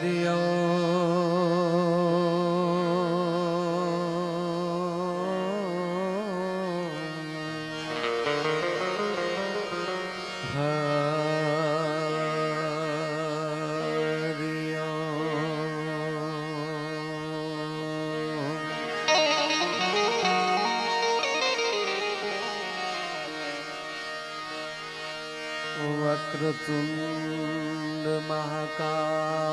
हरि वक्रतुंड महाकाय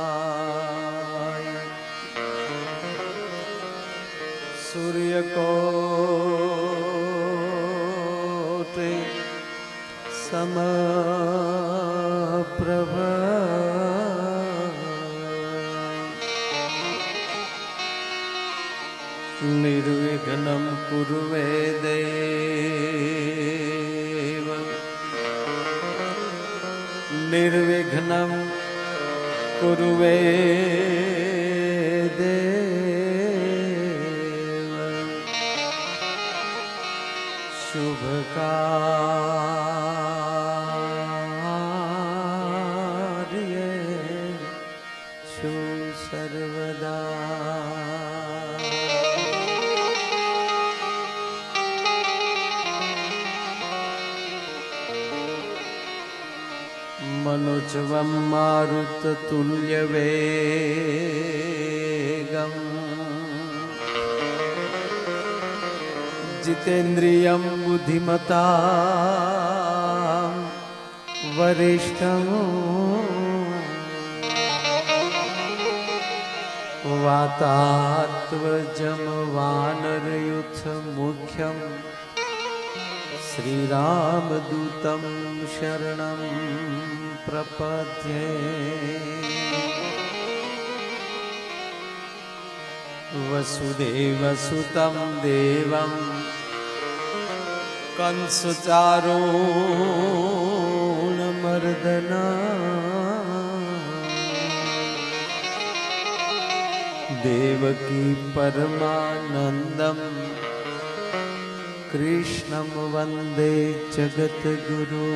सूर्यकोटि समप्रभ निर्विघ्नं कुरु मे देव निर्विघ्नं कुरु मे देव शुभकार्येषु सर्वदा मनोजवं मारुततुल्यवेगं जितेन्द्रियं बुद्धिमतां वरिष्ठं वातात्मजं वानरयूथमुख्यं श्रीरामदूतं शरणं प्रपद्ये वसुदेवसुतं देवं कंसचारूणमर्दना देवकी परमानन्दं कृष्णं वन्दे जगद्गुरु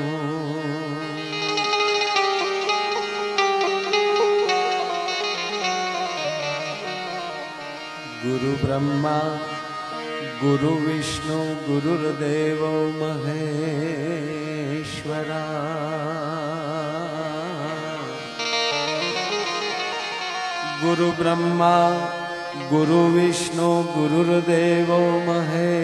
गुरु ब्रह्मा गुरु विष्णु गुरुर्देव महेश्वरा गुरु ब्रह्मा गुरु विष्णु गुरुर्देव महेश्वरा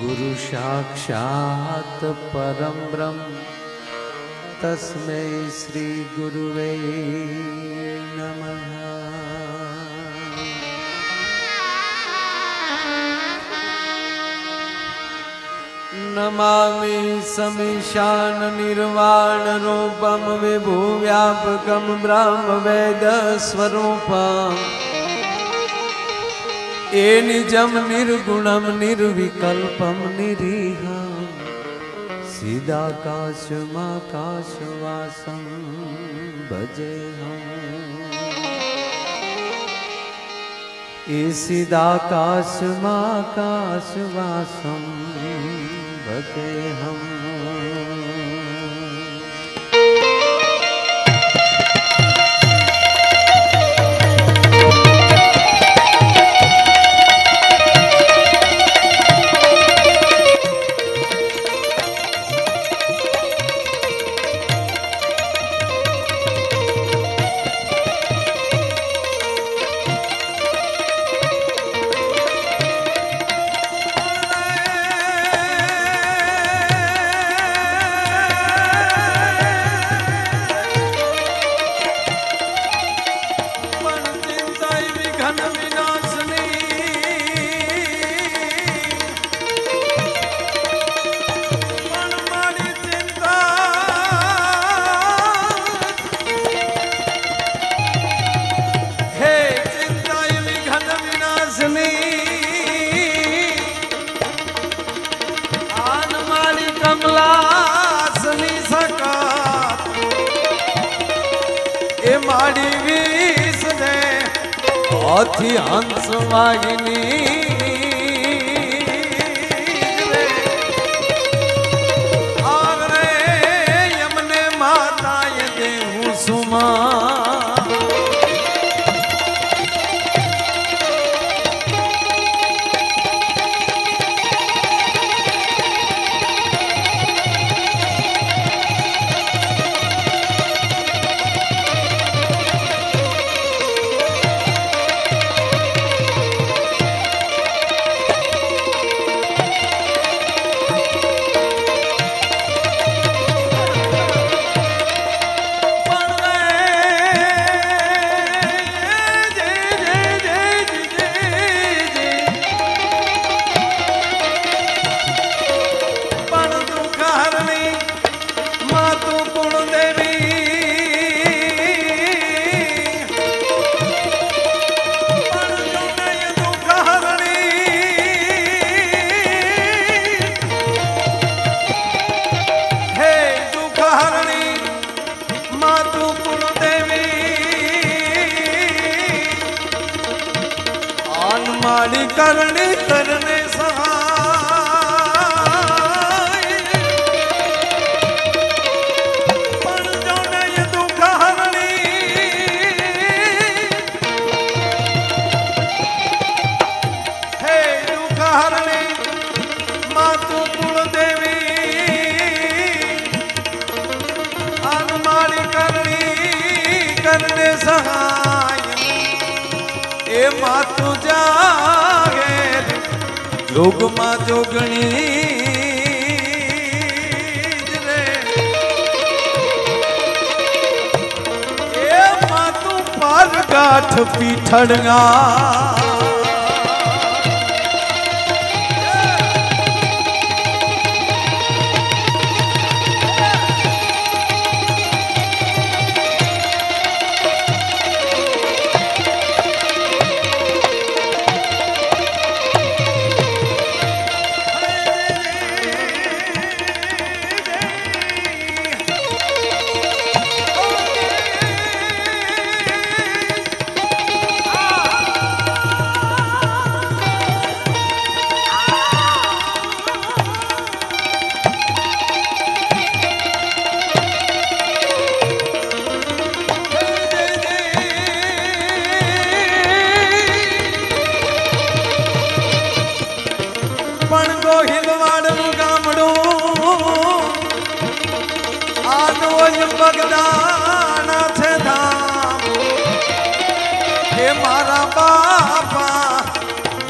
गुरु साक्षात् परं ब्रह्म तस्मै श्री गुरुवे नमः। नमामि समीशान निर्वाण रूपम विभु व्यापकम ब्रह्म वेद स्वरूपम ए निजम निर्गुणम निर्विकल्पम निरीहम् सीदाकाशमाकाशवासं भजेऽहम् ए सीदाकाशमाकाशवासं भजेऽहम् हाथी हंस वाहिनी करनी करने सहाय पण जो नहीं दुख हरणी हे दुख हरणी मातु कुल देवी अनुमानी करनी करने सहाय ए मातु जागे जोग मां जोगणी रे ए मातु पर गाठ पीठड़गा बगदाना छे धाम हे मारा बापा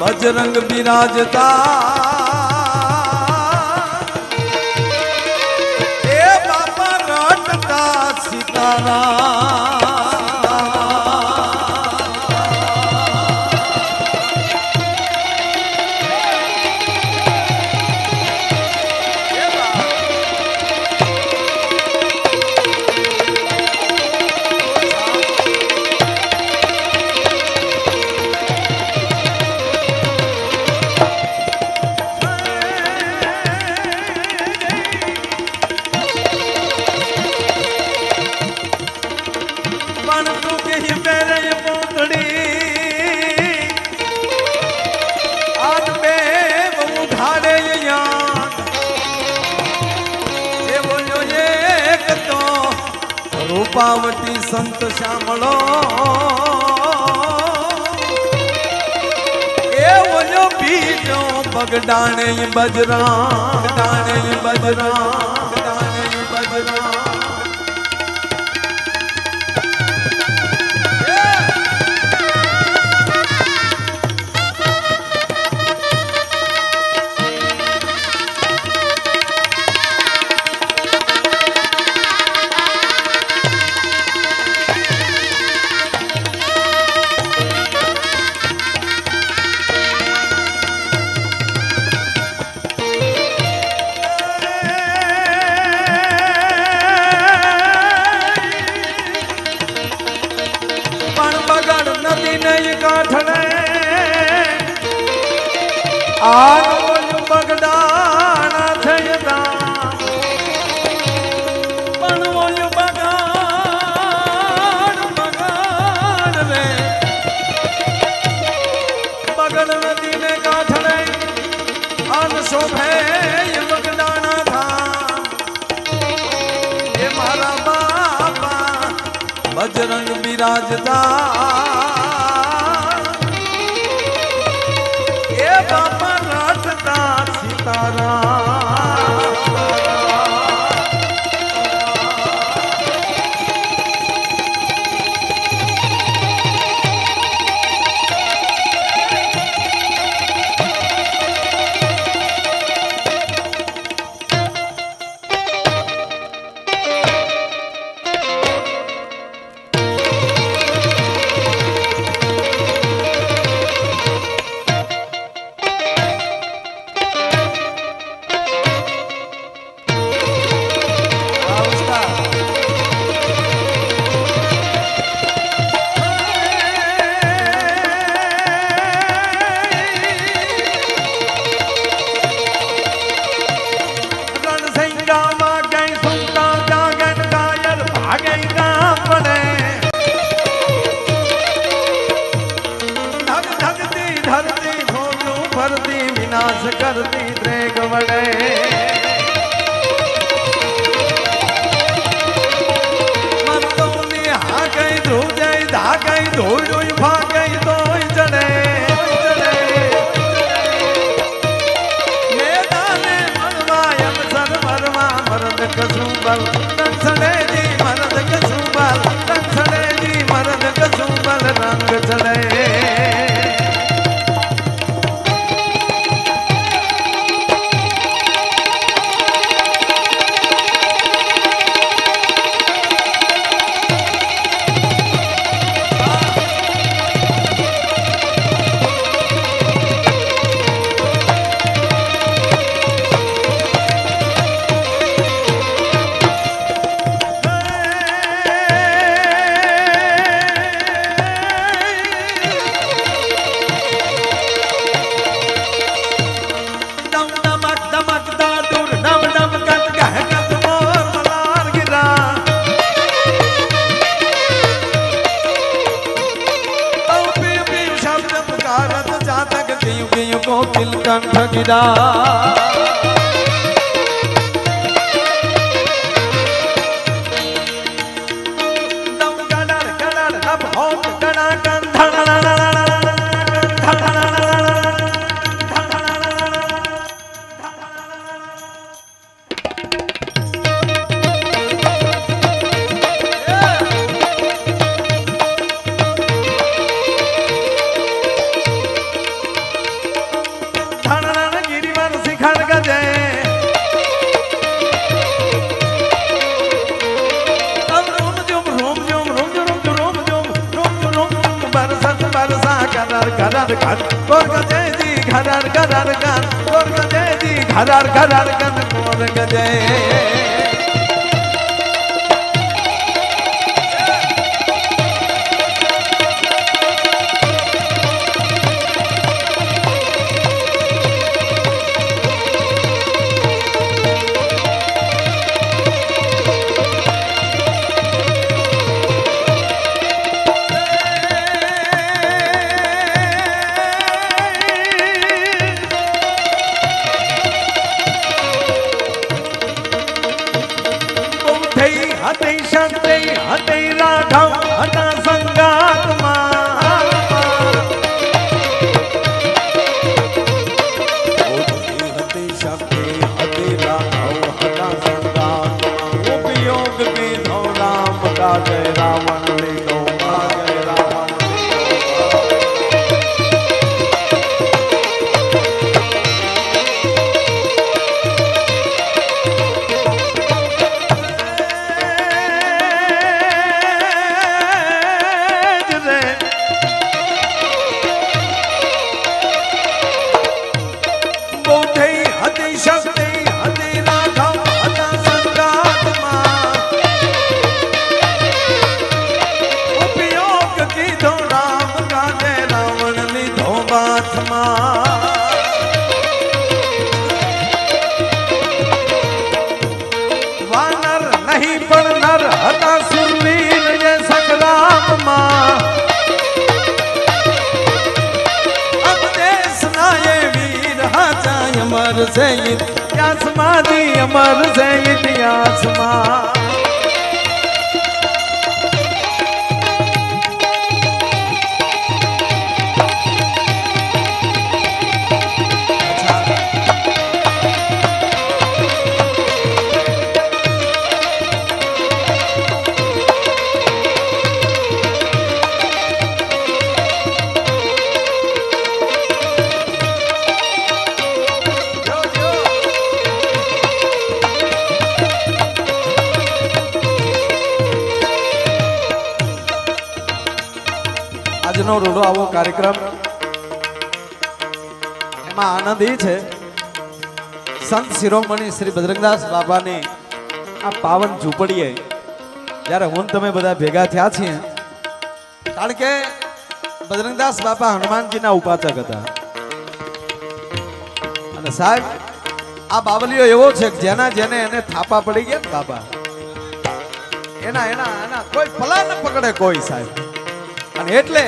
बजरंग बिराजता हे बापा रटता सीताराम रूपावती संत श्यामलो ए वो बीजो बगडाने बजरा डाने बजरा डाने बजरा आनो बगदाना थयदा पण वो बगान बगान रे बगड़ नदी ने काठड़े अन शोभे बगदाना था ये मारा बाबा बजरंग बिराजता बाबा रटता सीताराम कसुंबल रंग चढ़े जी मर्द कसुंबल रंग चढ़े जी मर्द कसुंबल रंग चढ़े कोकिल कंठ गिरा दम गडर गडर अब होत गडा घरार घर गोर गजे जी घरार घरार गन गोर गजे जी घरार घरार गन गोर गजे हते शक्ति हते राघव हता संगात्मा हते शक्ति हते राघव हता संगात्मा उपयोग के नो राम का जय रावण ले लो जय रावण वानर नहीं पण नर हता सुरवीर ये संग्राम मां अब देश ना ये वीर हाचा अमर से इतिहास मादी अमर से इतिहास मां આજનો રૂડો આવો કાર્યક્રમ એમાં આનંદ એ છે સંત શિરોમણી શ્રી બજરંગદાસ બાબાની આ પાવન ઝૂંપડીએ જ્યારે હું તમે બધા ભેગા થયા છીએ કારણ કે બજરંગદાસ બાપા હનુમાનજીના ઉપાસક હતા અને સાહેબ આ બાવલીઓ એવો છે કે જેના જેને એને થાપા પડી ગયા બાબા એના એના એના કોઈ પલા ન પકડે કોઈ સાહેબ અને એટલે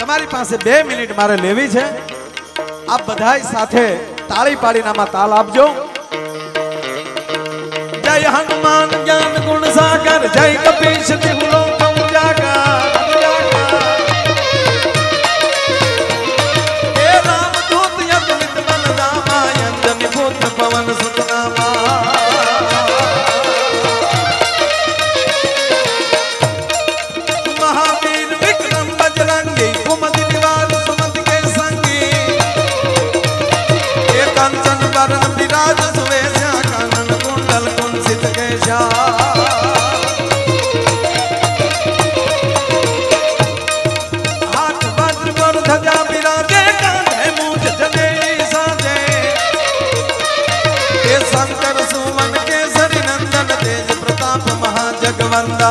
તમારી પાસે 2 મિનિટ મારે લેવી છે આપ બધાય સાથે તાળી પાડીને આમાં તાલ આપજો જય હનુમાન જ્ઞાન ગુણ સાગર જય કપીશ ત્રિભુલો ઉજાગર હે રામ દૂત યજ્ઞ બલ રામા અંજની પુત્ર પવન સુતનામા बंदा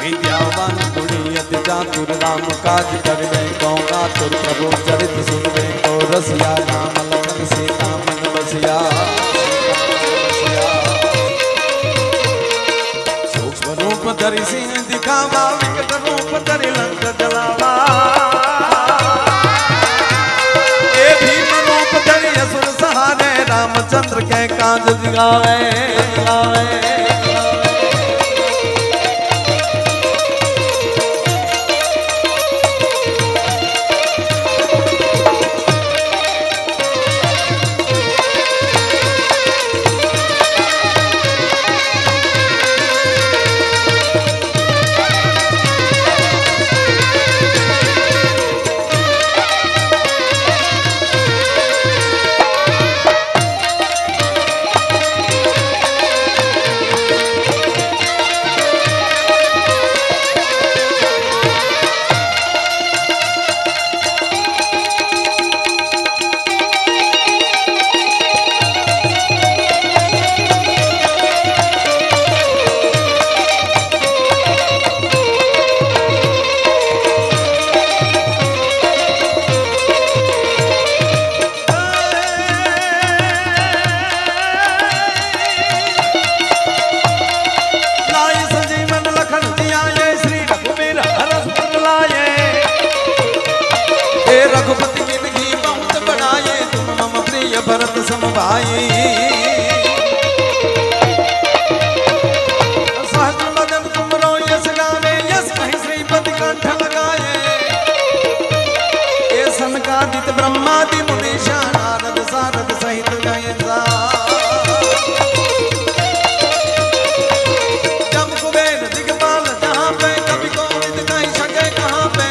विद्यावान गुणी अति चातुर राम काज करवे गौना तुर प्रभु चरित सुनवे को रसिया राम लखन सीता मन बसिया सूक्ष्म रूप धरि सिंह दिखावा विकट रूप धरि लंक जलावा ए भीम रूप धरि असुर सहारे रामचंद्र के काज दिखावे भरत समभाई सहस्र बदन तुमरो यश गावे यश कहीं श्रीपति कंठ लगाए ये सनकादित ब्रह्मादि मुनीषा नारद सारद सहित गायता जब कुबेर दिगपाल जहाँ पे कभी कोविद कहीं सके कहाँ पे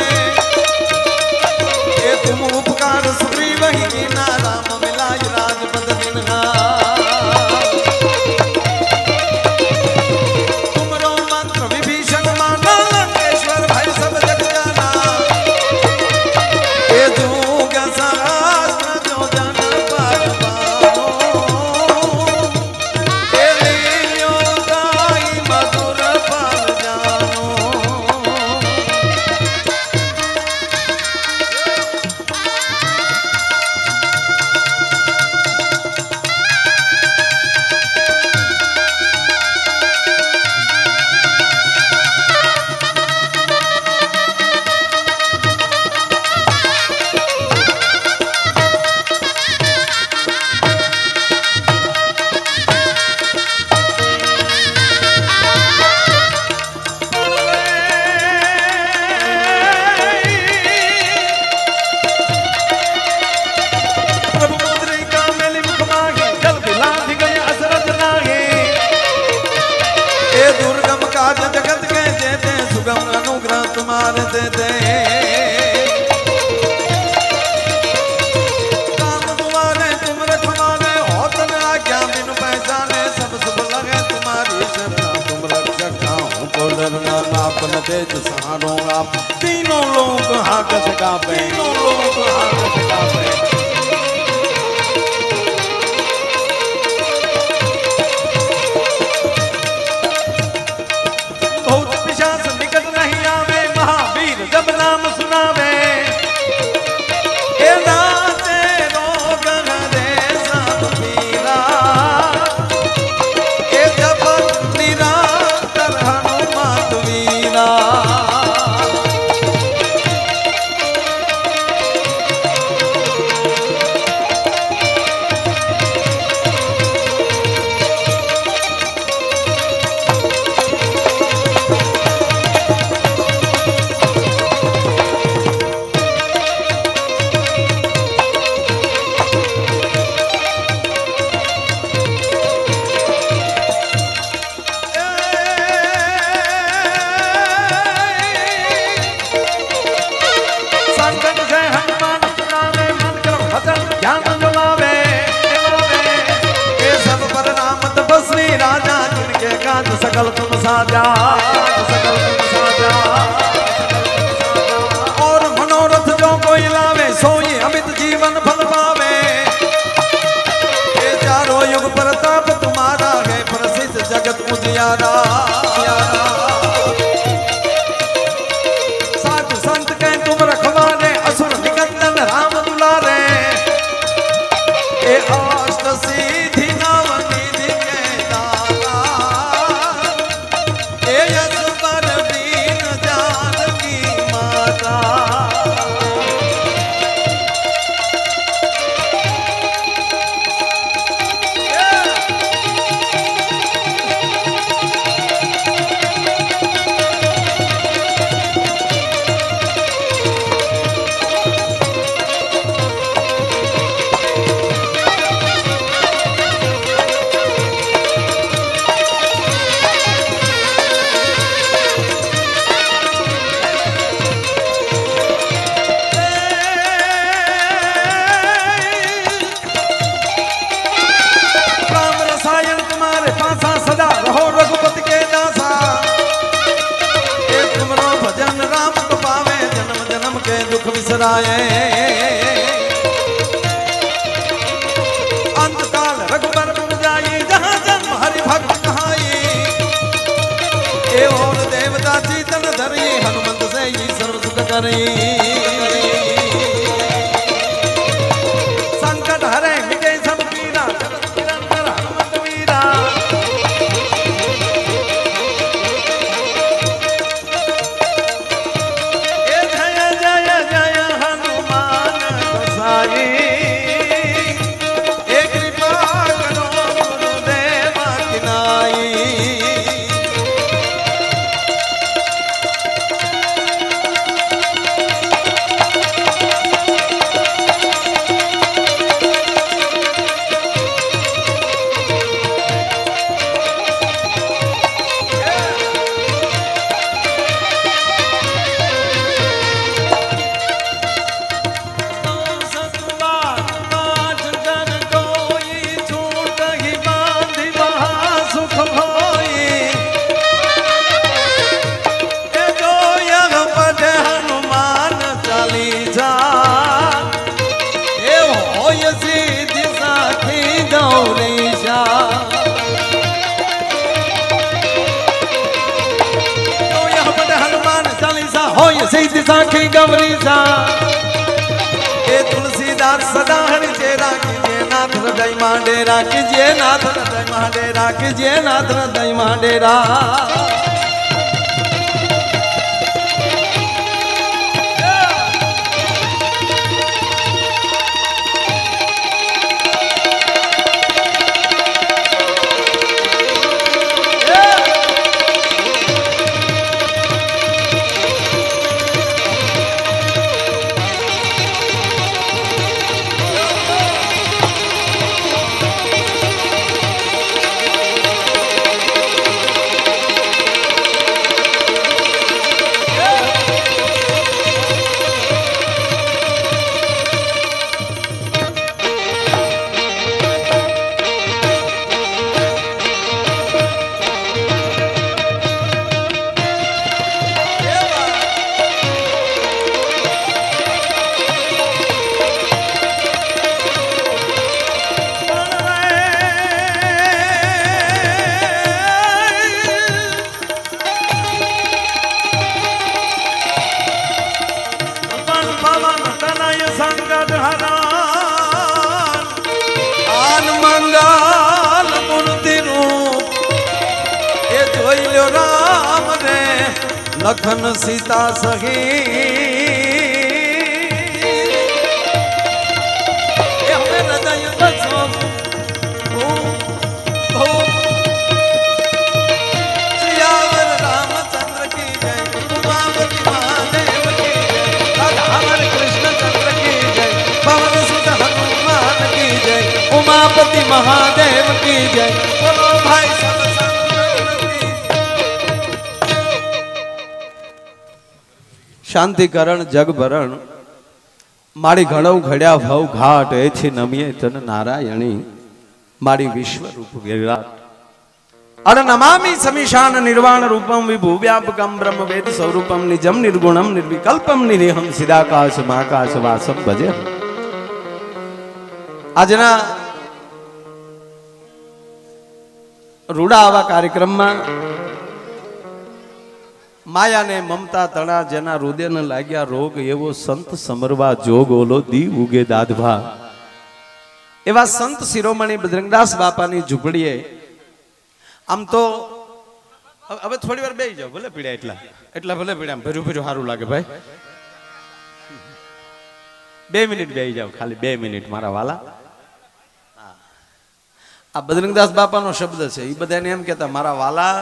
ये तुम उपकार सुग्रीव ही कीना राम राजपद दिनहा तुमरो मंत्र विभीषण माना लंकेश्वर भाई सब जग जाना ये दूग सहस्त्र जो जन पर पानो ये लील्यो गाई मधुर फल जानो जगत के देते सुगम अनुग्रह तुम्हारे देते काम तुम्हारे तुम रखवाले होतन आज्ञा बिनु पहचाने सब शुभ लगे तुम्हारी शरणा तुम रक्षक हूँ को डरना आपन तेज सहारो आप तीनों लोग हाकत कापे तीनों लोग हाकत कापे जब नाम सुनावे ए नाते रोग हरे सब पीरा ए जब निरंतर हनुमत वीरा सकल तुम साजा और मनोरथ जो कोई लावे सोई अमित जीवन फल पावे ये चारों बिसराए अंतकाल रघुबर पुर जाई जहां जन्म हरि भक्त कहाई ए और देवता चीतन धरी हनुमंत से ही सर्व सुख करी संकट हरे मिटे सब पीरा जगत निरंतर हनुमंत वीरा ए जय जय जय हनुमान गोसाई ए कृपा करो गुरुदेव किनाई सिद्धि साखी गौरी सा ए तुलसीदास सदा हरि चेरा कीजिए नाथ हृदय मांडेरा कीजिए नाथ हृदय मांडेरा कीजिए नाथ हृदय मांडेरा लखन सीता सही हमें हृदय बसो सियावर रामचंद्र की जय उमापति महादेव की जय राधावर कृष्ण चंद्र की जय पवन सुत हनुमान की जय उमापति महादेव की जय बोलो भाई सब शांतिकरण जगभरण मारी घड़ौ घड़्या भव घाट एथी नमिये तन नारायणी मारी विश्व रूप विराट अण नमामि समीशान निर्वाण रूपम विभु व्यापकम ब्रह्म वेद स्वरूपम निजम निर्गुणम निर्विकल्पम निरीहम सिदाकाश महाकाश वासम भजे आजना रूड़ा आवा कार्यक्रम में माया ने ममता तणा जेना हृदय न लाग्या रोग एवो संत समरवा जोग ओलो दी उगे दादभा एवा संत शिरोमणि बजरंगदास बापानी झूंपड़ीए आम तो હવે થોડી વાર બેહી જાવ ભલે પીડા એટલા ભલે પીડા ભર્યું ભર્યું સારું લાગે ભાઈ 2 મિનિટ બેહી જાવ ખાલી 2 મિનિટ મારા વાલા આ બજરંગદાસ બાપાનો શબ્દ છે ઈ બધાને એમ કહેતા મારા વાલા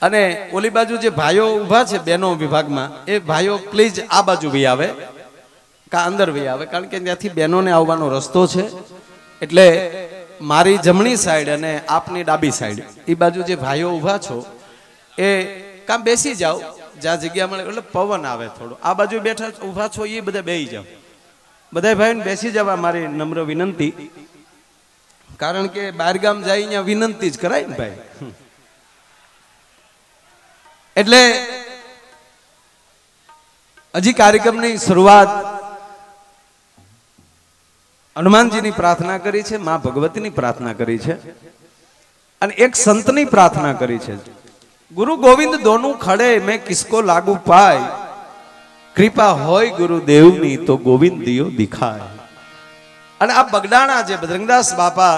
અને ઓલી બાજુ જે ભાઈઓ ઊભા છે બેનો વિભાગમાં એ ભાઈઓ પ્લીઝ આ બાજુ વી આવે કા અંદર વી આવે કારણ કે ત્યાંથી બેનોને આવવાનો રસ્તો છે એટલે મારી જમણી સાઈડ અને આપની ડાબી સાઈડ એ બાજુ જે ભાઈઓ ઊભા છો એ કામ બેસી જાઓ જ્યાં જગ્યા મળે એટલે પવન આવે થોડો આ બાજુ બેઠા ઊભા છો એ બધા બેસી જાઓ બધા ભાઈઓને બેસી જવા મારી નમ્ર વિનંતી કારણ કે બહારગામ જાય અહીંયા વિનંતી જ કરાય ને ભાઈ એટલે હજી કાર્યક્રમની શરૂઆત હનુમાનજીની પ્રાર્થના કરી છે, માં ભગવતીની પ્રાર્થના કરી છે અને એક સંતની પ્રાર્થના કરી છે। ગુરુ ગોવિંદ દોનું ખડે મેં કિસકો લાગુ પાય, કૃપા હોય ગુરુદેવની તો ગોવિંદ દિયો દિખાય। અને આ બગડાણા જે બજરંગદાસ બાપા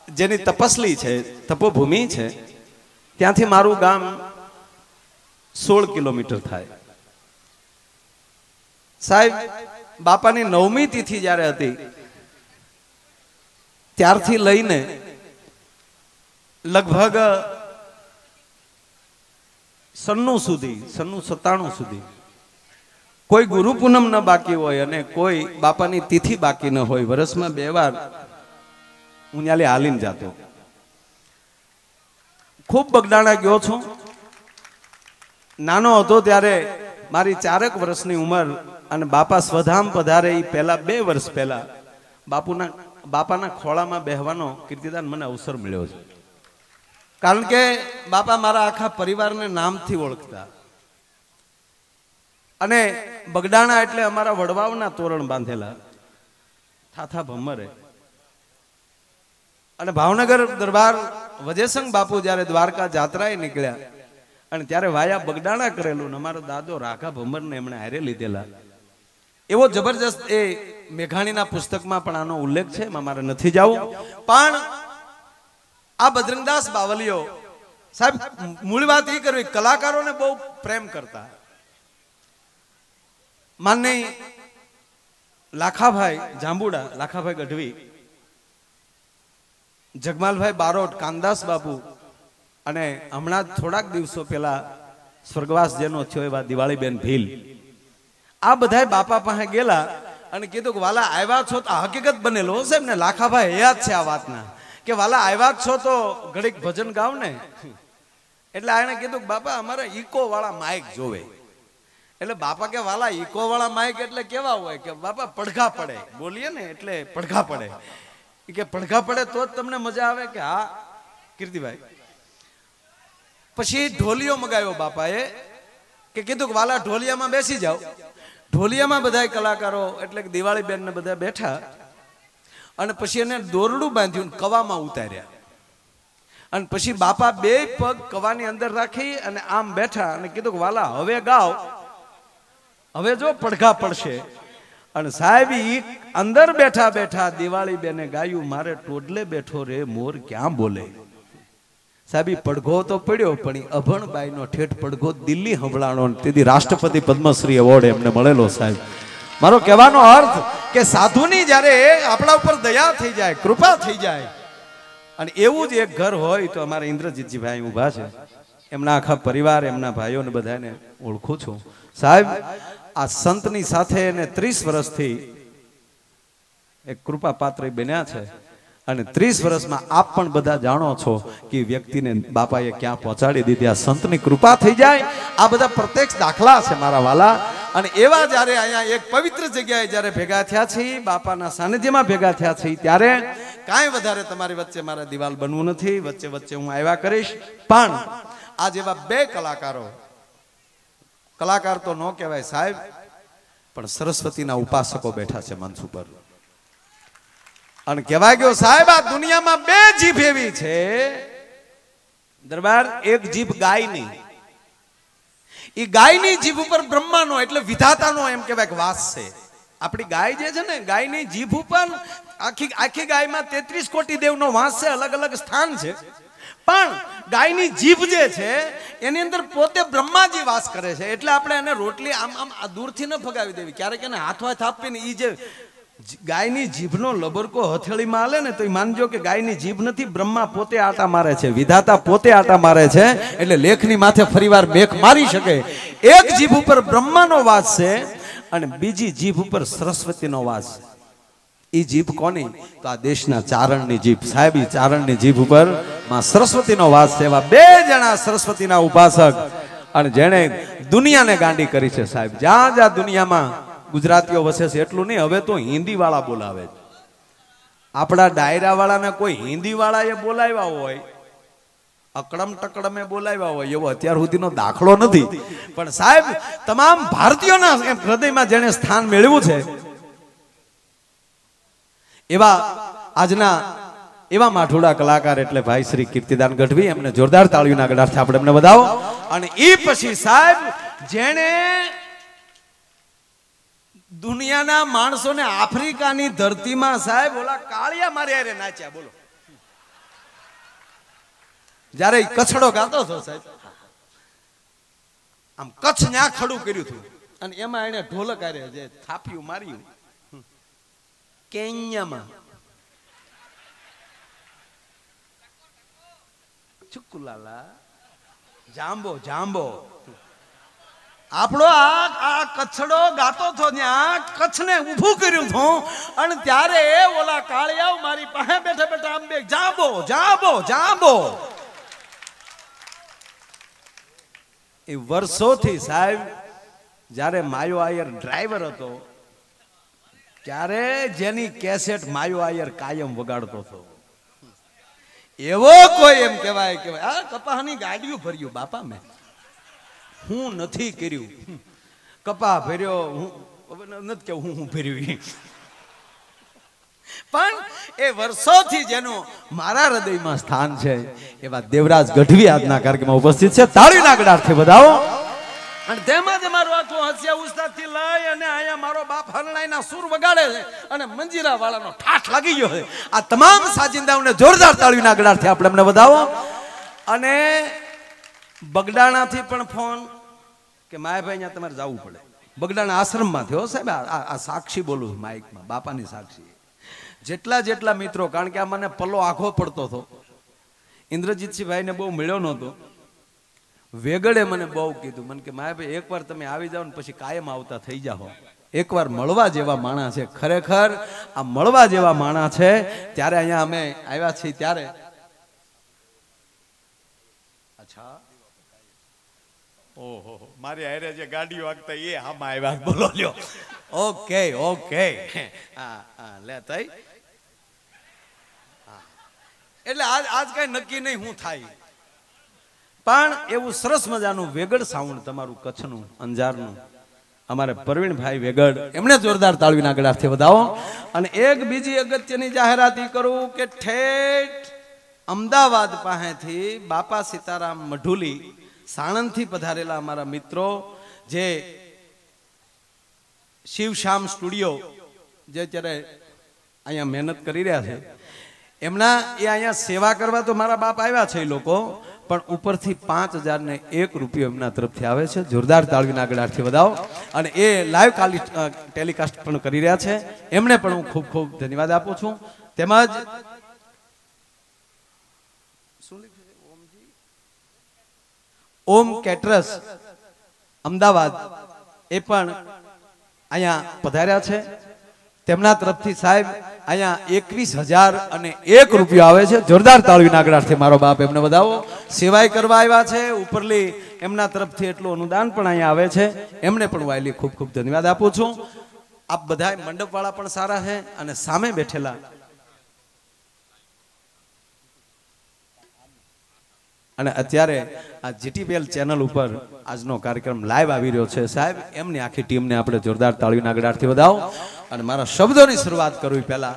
જેની તપસ્લી છે, તપોભૂમિ છે, ત્યાંથી મારું ગામ 16 કિલોમીટર થાય। સાહેબ, બાપાની 9મી તિથિ જ્યારે હતી ત્યારથી લઈને લગભગ 97 સુધી 97 સુધી કોઈ ગુરુ પૂનમ ન બાકી હોય અને કોઈ બાપાની તિથિ બાકી ન હોય। વર્ષમાં 2 વાર હું ન્યાલે હાલીને જાતો। ખૂબ બગડાણા ગયો છું। નાનો હતો ત્યારે મારી 4 વર્ષની ઉંમર અને બાપા સ્વધામ પધારે એ પહેલા 2 વર્ષ પહેલા બાપાના ખોળામાં બેહવાનો કીર્તિદાન મને અવસર મળ્યો છે। કારણ કે બાપા મારા આખા પરિવારને નામથી ઓળખતા અને બગડાણા એટલે અમારા વડવાઓના તોરણ બાંધેલા થાથા ભમરે। અને ભાવનગર દરબાર વજેસંગ બાપુ જ્યારે દ્વારકા જાત્રાએ નીકળ્યા અને ત્યારે વાયા બગડાણા કરેલું ને અમારો દાદો રાઘા ભમરને એમણે હારે લીધેલા। એવો જબરજસ્ત એ મેઘાણીના પુસ્તકમાં પણ આનો ઉલ્લેખ છે, એમાં મારે નથી જવું। પણ આ બજરંગદાસ બાવલીઓ સાહેબ, મૂળ વાત એ કરવી, કલાકારોને બહુ પ્રેમ કરતા। માનની લાખાભાઈ જાંબુડા, લાખાભાઈ ગઢવી, જગમાલભાઈ બારોટ, કાનદાસ બાપુ અને હમણાં જ થોડાક દિવસો પહેલા સ્વર્ગવાસ જેનો થયો એવા દિવાળીબેન ભીલ, આ બધાય બાપા પાસે ગયેલા અને કીધું કે વાલા આવ્યા છો તો હકીકત બનેલો હશે ને, લાખાભાઈ યાદ છે આ વાતના કે વાલા આવ્યા છો તો ઘડીક ભજન ગાવ ને। એટલે આને કીધું કે બાપા અમારે ઈકો વાળા માઇક જોવે। એટલે બાપા કે વાલા ઈકો વાળા માઇક એટલે કેવા હોય કે બાપા પડઘા પડે, બોલીએ ને એટલે પડઘા પડે, કે પડઘા પડે તો જ તમને મજા આવે કે હા કીર્તિભાઈ। પછી ઢોલિયો મગાવ્યો બાપાએ કે કીધું કે વાલા ઢોલિયામાં બેસી જાઓ। ઢોલિયામાં બધા કલાકારો એટલે કે દિવાળીબેન ને બધા બેઠા અને પછી એને દોરડું બાંધ્યું, કવામાં ઉતાર્યા અને પછી બાપા 2 પગ કવાની અંદર રાખી અને આમ બેઠા અને કીધું કે વાલા હવે ગાઓ, હવે જો પડઘા પડશે। અને સાહેબ ઈ અંદર બેઠા બેઠા દિવાળીબેને ગાયું, મારે ટોડલે બેઠો રે મોર ક્યાં બોલે। સાહેબ પડઘો તો પડ્યો પણ અભણબાઈનો ઠેઠ પડઘો દિલ્હી સંભળાણો, તેથી રાષ્ટ્રપતિ પદ્મશ્રી એવોર્ડ એમને મળેલો। સાહેબ, મારો કહેવાનો અર્થ કે સાધુની જ્યારે આપણા ઉપર દયા થઈ જાય, કૃપા થઈ જાય, અને એવું જ એક ઘર હોય તો અમારા ઇન્દ્રજીતજીભાઈ ઊભા છે, એમના આખા પરિવાર, એમના ભાઈઓને બધાને ઓળખું છું। સાહેબ, આ સંતની સાથે એને 30 વર્ષથી એક કૃપા પાત્ર બન્યા છે અને 30 વર્ષમાં આપ પણ બધા જાણો છો કે વ્યક્તિને બાપાએ ક્યાં પહોંચાડી દીધી। આ સંતની કૃપા થઈ જાય, આ બધા પ્રત્યક્ષ દાખલા છે મારા વાલા। અને એવા જ્યારે અહીંયા એક પવિત્ર જગ્યાએ જ્યારે ભેગા થયા છે, બાપાના સાનિધ્યમાં ભેગા થયા છે, ત્યારે કાંઈ વધારે તમારી વચ્ચે મારા દિવાલ બનવું નથી, વચ્ચે વચ્ચે હું આવ્યા કરીશ। પણ આ જેવા 2 કલાકારો, કલાકાર તો ન કહેવાય સાહેબ, પણ સરસ્વતીના ઉપાસકો બેઠા છે મંચ ઉપર અને કહેવાય ગયો સાહેબ આ દુનિયામાં 2 જીભ એવી છે દરબાર, એક જીભ ગાયની, એ ગાયની જીભ ઉપર બ્રહ્માનો એટલે વિધાતાનો એમ કહેવાય કે વાસ છે। આપણી ગાય જે છે ને, ગાયની જીભ ઉપર આખી ગાયમાં 33 કોટી દેવનો વાસ છે, અલગ અલગ સ્થાન છે, પણ ગાયની જીભ જે છે એની અંદર પોતે બ્રહ્માજી વાસ કરે છે। એટલે આપણે એને રોટલી આમ આમ દૂરથી ન ફગાવી દેવી, ક્યારેક એને હાથો હાથ આપીને એ જે ગાયની જીભનો લબરકો હથેળીમાં હાલે ને તો એ માનજો કે ગાયની જીભ નથી, બ્રહ્મા પોતે આટા મારે છે, વિધાતા પોતે આટા મારે છે। એટલે લેખની માથે ફરીવાર મેખ મારી શકે। એક જીભ ઉપર બ્રહ્માનો વાસ છે અને બીજી જીભ ઉપર સરસ્વતીનો વાસ છે। એ જીભ કોની? તો આ દેશના ચારણની જીભ। સાહેબ, એ ચારણની જીભ ઉપર માં સરસ્વતીનો વાસ છે। એવા 2 જણા સરસ્વતીના ઉપાસક અને જેણે દુનિયાને ગાંડી કરી છે સાહેબ। જ્યાં જ્યાં દુનિયામાં ગુજરાતીઓ વસે છે એટલું નહીં, હવે તો હિન્દી વાળા બોલાવે છે। આપણા ડાયરા વાળાને કોઈ હિન્દી વાળાએ બોલાવ્યા હોય અકડમ ટકડમે બોલાવ્યા હોય એવો અત્યાર સુધીનો દાખલો નથી, પણ સાહેબ તમામ ભારતીયોના હૃદયમાં જેણે સ્થાન મેળવ્યું છે એવા આજના એવા માઠોડા કલાકાર એટલે ભાઈ શ્રી કીર્તિદાન ગઢવી, એમને જોરદાર તાળીઓના ગળાથી આપણે એમને વધાવો. અને એ પછી સાહેબ જેણે દુનિયાના માણસોને આફ્રિકાની ધરતીમાં સાહેબ ઓલા કાળિયા મારી હારે નાચ્યા. બોલો, જ્યારે કચ્છડો ગાતો હતો સાહેબ, આમ કચ્છ ન્યા ખડું કર્યું હતું અને એમાં એને ઢોલક હારે જે થાપ્યું માર્યું કેન્યામાં ચુકુલાલા જાંબો જાંબો આપણો આ કચ્છડો ગાતો હતો ત્યાં કચ્છને ઊભું કર્યું હતું અને ત્યારે ઓલા કાળિયાઓ મારી પાસે બેઠા બેઠા આંબે જાંબો જાંબો જાંબો. એ વર્ષોથી સાહેબ જ્યારે માયો આયર ડ્રાઈવર હતો ત્યારે જેની કેસેટ માયો આયર કાયમ વગાડતો હતો એવો કોઈ એમ કહેવાય કે આ કપાહની ગાડીઓ ભર્યું બાપા મેં હું નથી કર્યું, કપા ભર્યો હું નથી કે હું ભર્યું, પણ એ વર્ષોથી જેનું મારા હૃદયમાં સ્થાન છે એવા દેવરાજ ગઢવી આજના કાર્યક્રમમાં ઉપસ્થિત છે. તાળીના ગળાથી વધાવો. અને તેમાં જ મારું આખું હસ્યા ઉસ્તાદથી લઈ અને અહીંયા મારો બાપ હરણાઈના સૂર વગાડે છે અને મંજીરા વાળાનો ઠાઠ લાગી ગયો છે. આ તમામ સાજિંદાઓને જોરદાર તાળીના ગળાથી આપણે એમને વધાવો. અને બગડાણાથી પણ ફોન કે માયાભાઈ અહીંયા તમારે જવું પડે, બગડાણા આશ્રમમાં થયો સાહેબ. આ સાક્ષી બોલું માઇકમાં, બાપાની સાક્ષી. જેટલા મિત્રો, કારણ કે આ મને પલ્લો આખો પડતો હતો, ઇન્દ્રજીતસિંહ ભાઈને બહુ મળ્યો નહોતો, વેગડે મને બહુ કીધું, મને કે માયાભાઈ એકવાર તમે આવી જાઓ ને પછી કાયમ આવતા થઈ જાઓ, એકવાર મળવા જેવા માણસ છે. ખરેખર આ મળવા જેવા માણસ છે. ત્યારે અહીંયા અમે આવ્યા છીએ ત્યારે અચ્છા ઓહો મારી હારે જે ગાડીઓ આગતા એ આમાં આવ્યા, બોલો લ્યો. ઓકે ઓકે હા હા લે તઈ એટલે આજ કઈ નક્કી નહીં હું થાય, પણ એવું સરસ મજાનું વેગડ સાઉન્ડ તમારું કચ્છનું અંજારનું અમારે પ્રવીણભાઈ વેગડ, એમને જોરદાર તાળીના ગળાથી વધાવો. અને એક બીજી અગત્યની જાહેરાત કરું કે ઠેઠ અમદાવાદ પાસેથી બાપા સીતારામ મઢુલી સાણંદથી પધારેલા અમારા મિત્રો જે શિવશ્યામ સ્ટુડિયો જે અત્યારે અહીંયા મહેનત કરી રહ્યા છે, એમના એ અહીંયા સેવા કરવા તો મારા બાપ આવ્યા છે એ લોકો, પણ ઉપરથી 5001 રૂપિયો એમના તરફથી આવે છે. જોરદાર તાળીના ગળાથી વધાવો. અને એ લાઈવ ટેલિકાસ્ટ પણ કરી રહ્યા છે, એમને પણ હું ખૂબ ખૂબ ધન્યવાદ આપું છું. તેમજ ઓમ કેટરસ અમદાવાદ એ પણ અહીંયા પધાર્યા છે, તેમના તરફથી સાહેબ અહીંયા 21,001 રૂપિયા આવે છે. જોરદાર તાળીના ગળાથી મારો બાપ એમને વધાવો. સેવાય કરવા આવ્યા છે, ઉપરલી એમના તરફથી એટલું અનુદાન પણ અહીંયા આવે છે, એમને પણ વાયલી ખૂબ ખૂબ ધન્યવાદ આપું છું. આપ બધા મંડપ વાળા પણ સારા છે અને સામે બેઠેલા અને અત્યારે આ જીટીપીએલ ચેનલ ઉપર આજનો કાર્યક્રમ લાઈવ આવી રહ્યો છે સાહેબ, એમની આખી ટીમને આપણે જોરદાર તાળીના ગળાથી વધાવો. અને મારા શબ્દોની શરૂઆત કરવી પહેલા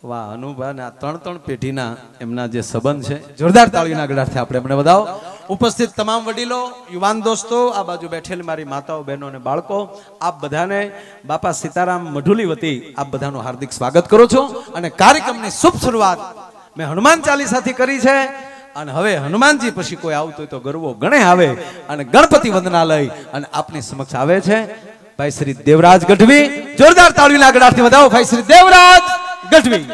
વાહ અનુભા ને આ 3 પેઢીના એમના જે સંબંધ છે, જોરદાર તાળીના ગળાથી આપણે એમને વધાવો. ઉપસ્થિત તમામ વડીલો, યુવાન દોસ્તો, આ બાજુ બેઠેલી મારી માતાઓ, બહેનો અને બાળકો, આપ બધાને બાપા સીતારામ મઢુલી વતી આપ બધાનું હાર્દિક સ્વાગત કરું છું. અને કાર્યક્રમની શુભ શરૂઆત મેં હનુમાન ચાલીસાથી કરી છે. અને હવે હનુમાનજી પછી કોઈ આવતું હોય તો ગરવો ગણે આવે અને ગણપતિ વંદના લઈ અને આપની સમક્ષ આવે છે ભાઈ શ્રી દેવરાજ ગઢવી. જોરદાર તાળીના ગળાથી વધાવો ભાઈ શ્રી દેવરાજ ગઢવી.